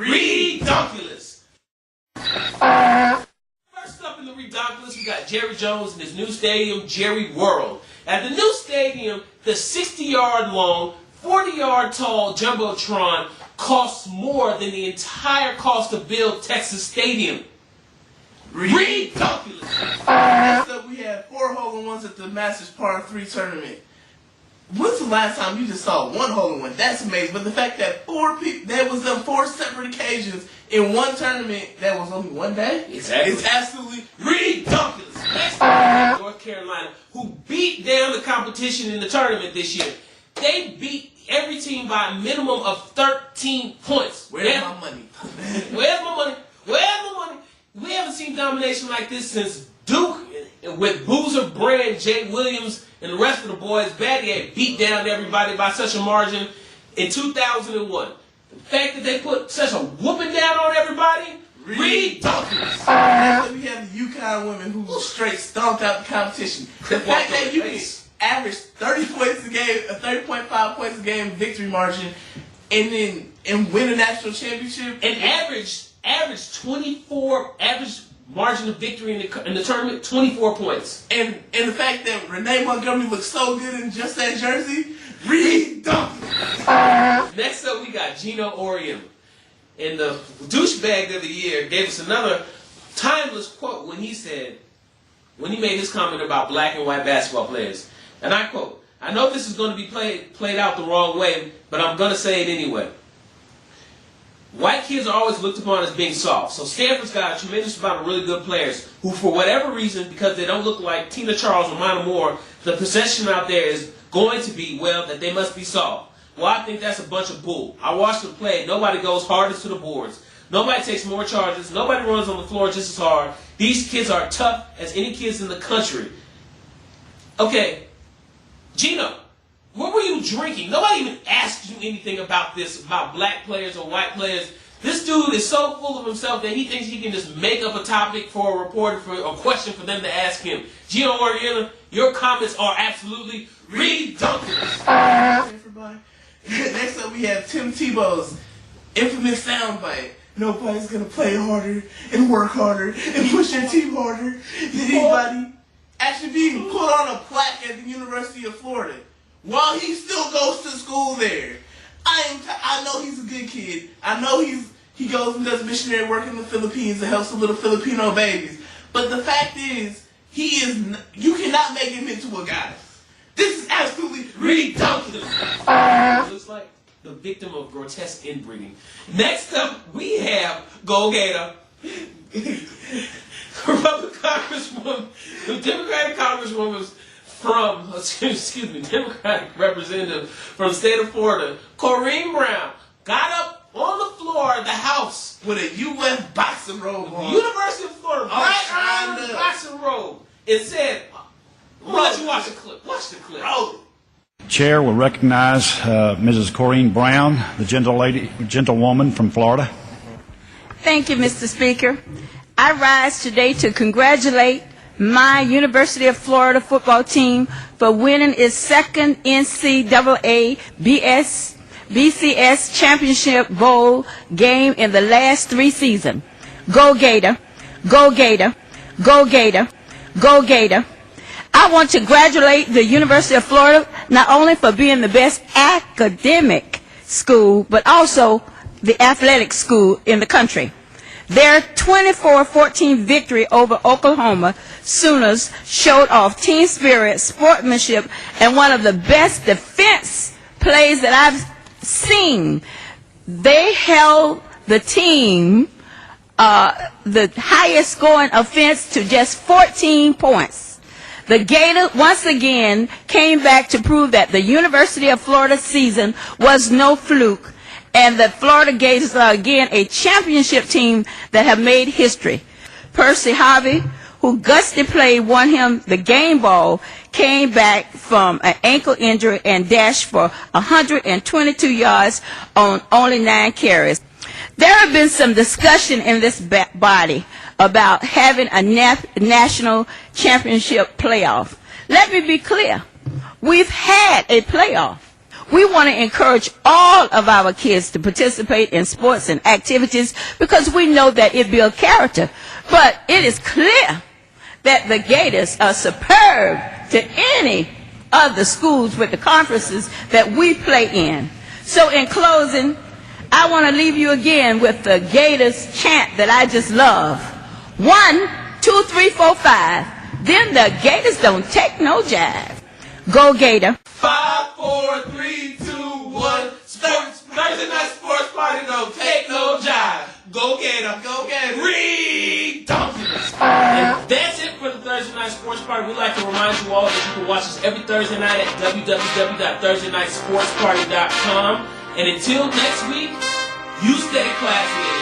ReDonkulous. First up in the ReDonkulous, we got Jerry Jones and his new stadium, Jerry World. At the new stadium, the 60-yard long, 40-yard tall Jumbotron costs more than the entire cost to build Texas Stadium. ReDonkulous. Next up, we had 4 hole-in-ones at the Masters Par 3 tournament. When's the last time you just saw one hole-in-one? That's amazing. But the fact that 4 people, there was on 4 separate occasions in one tournament that was only one day, exactly. It's absolutely ReDonkulous. Next up, North Carolina, who beat down the competition in the tournament this year. They beat every team by a minimum of 13 points. Where's my money? Where's my money? Where's my money? We haven't seen domination like this since Duke with Boozer, Brand, Jay Williams, and the rest of the boys. Battier beat down everybody by such a margin in 2001. The fact that they put such a whooping down on everybody, ReDonkulous. Next we have the UConn women who straight stomped out the competition. The fact that you can average 30 points a game, a 30.5 points a game victory margin, and win a national championship, and average margin of victory in the tournament, 24 points. And the fact that Renee Montgomery looks so good in just that jersey, ReDonkulous. Next up, we got Gino Auriemma. And the douchebag of the year gave us another timeless quote when he made his comment about black and white basketball players. And I quote, "I know this is going to be played out the wrong way, but I'm going to say it anyway. White kids are always looked upon as being soft. So Stanford's got a tremendous amount of really good players who, for whatever reason, because they don't look like Tina Charles or Mona Moore, the perception out there is going to be, well, that they must be soft. Well, I think that's a bunch of bull. I watched them play. Nobody goes hardest to the boards. Nobody takes more charges. Nobody runs on the floor just as hard. These kids are tough as any kids in the country." Okay, Gino, what were you drinking? Nobody even asked you anything about this, about black players or white players. This dude is so full of himself that he thinks he can just make up a topic for a reporter, for a question for them to ask him. Gino Auriemma, your comments are absolutely ReDonkulous. Everybody. Next up, we have Tim Tebow's infamous soundbite. Nobody's going to play harder and work harder and push their team harder than anybody. Actually being put on a plaque at the University of Florida while he still goes to school there. I know he's a good kid. I know he goes and does missionary work in the Philippines and helps the little Filipino babies. But the fact is, you cannot make him into a guy. This is absolutely ReDonkulous. Looks like the victim of grotesque inbreeding. Next up, we have Go Gator. Democratic Congresswoman from, Democratic representative from the state of Florida, Corrine Brown, got up on the floor of the House with a U.S. boxing robe on. University of Florida, bright boxing robe. It said, I'm going to let you watch the clip. Watch the clip. Chair will recognize Mrs. Corrine Brown, the gentlewoman from Florida. Thank you, Mr. Speaker. I rise today to congratulate my University of Florida football team for winning its second NCAA BCS Championship Bowl game in the last 3 seasons. Go Gator, go Gator, go Gator, go Gator. I want to congratulate the University of Florida not only for being the best academic school, but also the athletic school in the country. Their 24-14 victory over Oklahoma Sooners showed off team spirit, sportsmanship, and one of the best defense plays that I've seen. They held the team, the highest scoring offense, to just 14 points. The Gators once again came back to prove that the University of Florida season was no fluke, and the Florida Gators are again a championship team that have made history. Percy Harvey, who gusty play won him the game ball, came back from an ankle injury and dashed for 122 yards on only 9 carries. There have been some discussion in this body about having a national championship playoff. Let me be clear. We've had a playoff. We want to encourage all of our kids to participate in sports and activities because we know that it builds character. But it is clear that the Gators are superb to any of the schools with the conferences that we play in. So in closing, I want to leave you again with the Gators chant that I just love. 1, 2, 3, 4, 5. Then the Gators don't take no jive. Go Gator. 5, 4, 3, 2, 1. Sports. Thursday night sports party don't take no jive. Go Gator. Go Gators. ReDonkulous. And that's it for the Thursday night sports party. We'd like to remind you all that you can watch us every Thursday night at www.thursdaynightsportsparty.com. And until next week, you stay classy.